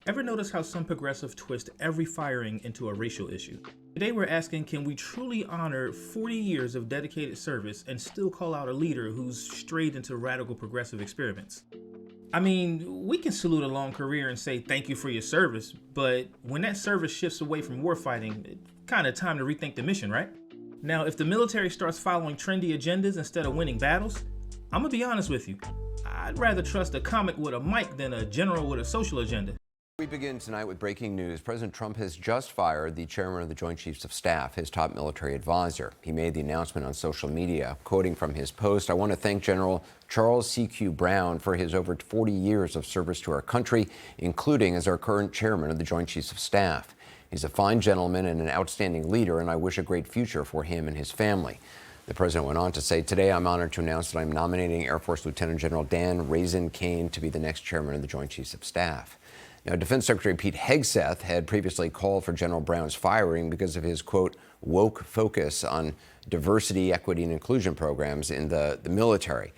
Ever notice how some progressives twist every firing into a racial issue? Today we're asking, can we truly honor 40 years of dedicated service and still call out a leader who's strayed into radical progressive experiments? I mean, we can salute a long career and say thank you for your service, but when that service shifts away from warfighting, it's kind of time to rethink the mission, right? Now, if the military starts following trendy agendas instead of winning battles, I'm gonna be honest with you, I'd rather trust a comic with a mic than a general with a social agenda. We begin tonight with breaking news. President Trump has just fired the chairman of the Joint Chiefs of Staff, his top military advisor. He made the announcement on social media, quoting from his post, "I want to thank General Charles C.Q. Brown for his over 40 years of service to our country, including as our current chairman of the Joint Chiefs of Staff. He's a fine gentleman and an outstanding leader, and I wish a great future for him and his family." The president went on to say, "Today I'm honored to announce that I'm nominating Air Force Lieutenant General Dan Raisin Kane to be the next chairman of the Joint Chiefs of Staff." Now, Defense Secretary Pete Hegseth had previously called for General Brown's firing because of his, quote, woke focus on diversity, equity, and inclusion programs in the military.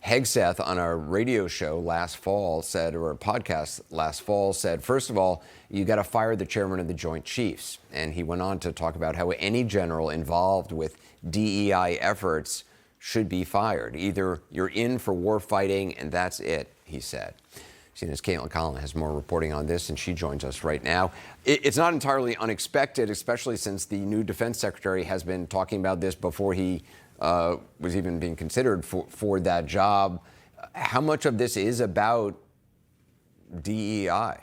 Hegseth, on a radio show last fall said, or a podcast last fall said, first of all, you got to fire the chairman of the Joint Chiefs. And he went on to talk about how any general involved with DEI efforts should be fired. Either you're in for war fighting and that's it, he said. CNN's Caitlin Collin has more reporting on this, and she joins us right now. It's not entirely unexpected, especially since the new defense secretary has been talking about this before he was even being considered for that job. How much of this is about DEI?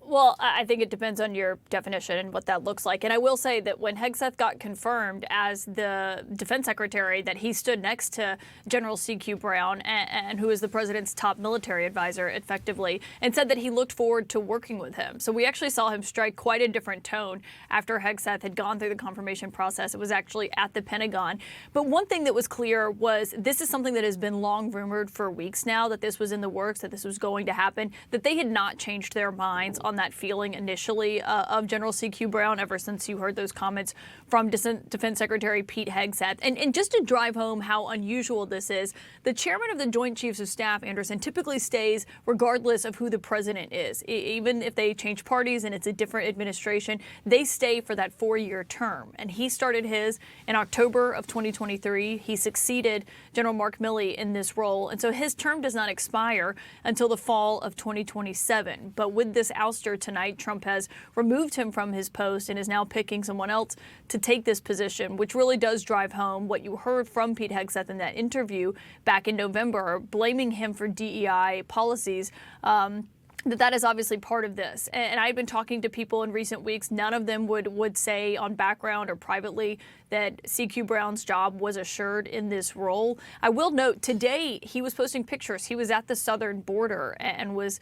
Well, I think it depends on your definition and what that looks like. And I will say that when Hegseth got confirmed as the defense secretary, that he stood next to General C.Q. Brown, and who is the president's top military advisor, effectively, and said that he looked forward to working with him. So we actually saw him strike quite a different tone after Hegseth had gone through the confirmation process. It was actually at the Pentagon. But one thing that was clear was this is something that has been long rumored for weeks now, that this was in the works, that this was going to happen, that they had not changed their minds on that feeling initially of General C.Q. Brown ever since you heard those comments from Defense Secretary Pete Hegseth. And just to drive home how unusual this is, the chairman of the Joint Chiefs of Staff, Anderson, typically stays regardless of who the president is. Even if they change parties and it's a different administration, they stay for that 4-year term. And he started his in October of 2023. He succeeded General Mark Milley in this role. And so his term does not expire until the fall of 2027. But with this ouster tonight, Trump has removed him from his post and is now picking someone else to take this position, which really does drive home what you heard from Pete Hegseth in that interview back in November, blaming him for DEI policies. That is obviously part of this. And I've been talking to people in recent weeks. None of them would say on background or privately that C.Q. Brown's job was assured in this role. I will note today he was posting pictures. He was at the southern border and was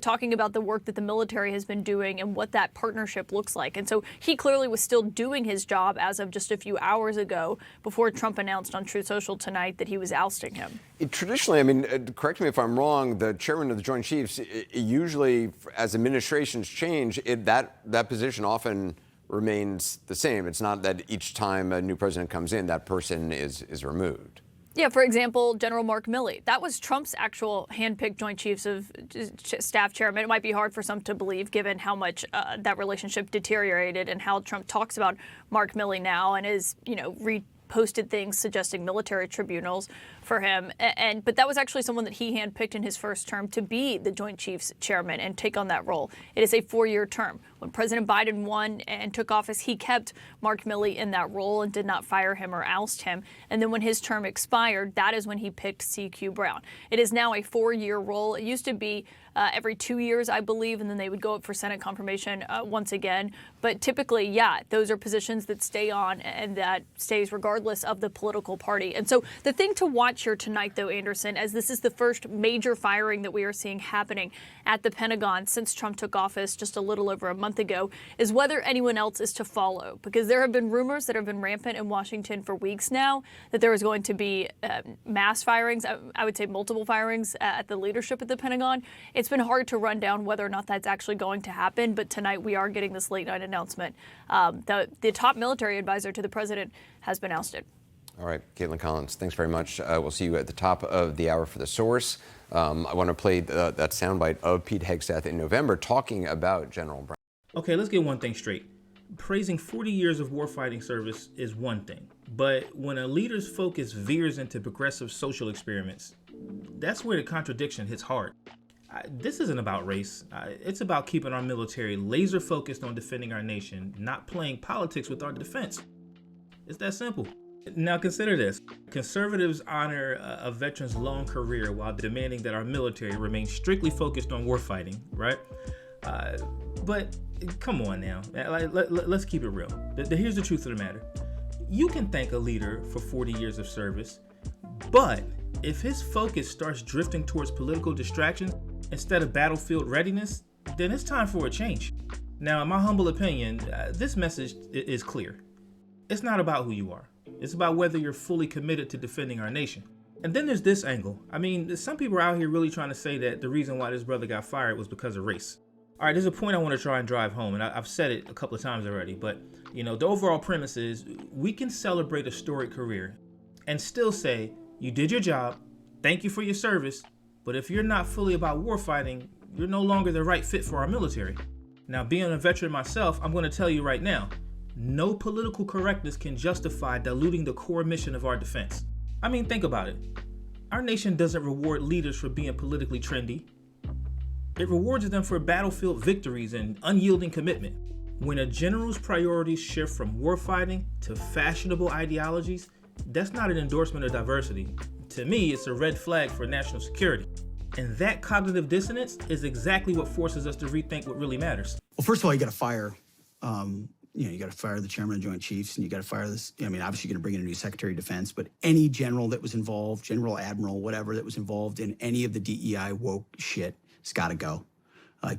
talking about the work that the military has been doing and what that partnership looks like. And so he clearly was still doing his job as of just a few hours ago before Trump announced on Truth Social tonight that he was ousting him. Traditionally, I mean, correct me if I'm wrong, the chairman of the Joint Chiefs, usually as administrations change, that position often remains the same. It's not that each time a new president comes in, that person is removed. Yeah, for example, General Mark Milley. That was Trump's actual handpicked Joint Chiefs of Staff chairman. It might be hard for some to believe, given how much that relationship deteriorated and how Trump talks about Mark Milley now and is, posted things suggesting military tribunals for him. But that was actually someone that he handpicked in his first term to be the Joint Chiefs chairman and take on that role. It is a 4-year term. When President Biden won and took office, he kept Mark Milley in that role and did not fire him or oust him. And then when his term expired, that is when he picked C.Q. Brown. It is now a 4-year role. It used to be every 2 years, I believe, and then they would go up for Senate confirmation once again. But typically, yeah, those are positions that stay on and that stays regardless of the political party. And so the thing to watch here tonight, though, Anderson, as this is the first major firing that we are seeing happening at the Pentagon since Trump took office just a little over a month ago, is whether anyone else is to follow. Because there have been rumors that have been rampant in Washington for weeks now that there is going to be mass firings, I would say multiple firings at the leadership at the Pentagon. It's been hard to run down whether or not that's actually going to happen, but tonight we are getting this late night announcement. The top military advisor to the president has been ousted. All right, Caitlin Collins, thanks very much. We'll see you at the top of the hour for The Source. I want to play that soundbite of Pete Hegseth in November talking about General Brown. Okay, let's get one thing straight. Praising 40 years of warfighting service is one thing, but when a leader's focus veers into progressive social experiments, that's where the contradiction hits hard. This isn't about race. It's about keeping our military laser focused on defending our nation, not playing politics with our defense. It's that simple. Now consider this. Conservatives honor a veteran's long career while demanding that our military remain strictly focused on warfighting, right? But come on now, let's keep it real. Here's the truth of the matter. You can thank a leader for 40 years of service, but if his focus starts drifting towards political distractions instead of battlefield readiness, then it's time for a change. Now, in my humble opinion, this message is clear. It's not about who you are. It's about whether you're fully committed to defending our nation. And then there's this angle. I mean, some people are out here really trying to say that the reason why this brother got fired was because of race. All right, there's a point I want to try and drive home, and I've said it a couple of times already, but the overall premise is we can celebrate a storied career and still say, you did your job, thank you for your service, but if you're not fully about warfighting, you're no longer the right fit for our military. Now, being a veteran myself, I'm going to tell you right now, no political correctness can justify diluting the core mission of our defense. I mean, think about it. Our nation doesn't reward leaders for being politically trendy. It rewards them for battlefield victories and unyielding commitment. When a general's priorities shift from warfighting to fashionable ideologies, that's not an endorsement of diversity. To me, it's a red flag for national security. And that cognitive dissonance is exactly what forces us to rethink what really matters. Well, first of all, you got to fire you got to fire the chairman of the Joint Chiefs, and you got to fire this. I mean, obviously, you're going to bring in a new Secretary of Defense, but any general that was involved, general, admiral, whatever, that was involved in any of the DEI woke shit has got to go.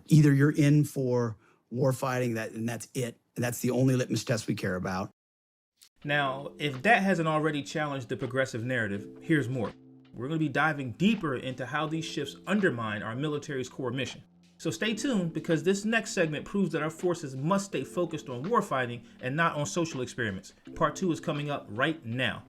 Either you're in for war fighting, and that's it. And that's the only litmus test we care about. Now, if that hasn't already challenged the progressive narrative, here's more. We're going to be diving deeper into how these shifts undermine our military's core mission. So stay tuned, because this next segment proves that our forces must stay focused on warfighting and not on social experiments. Part 2 is coming up right now.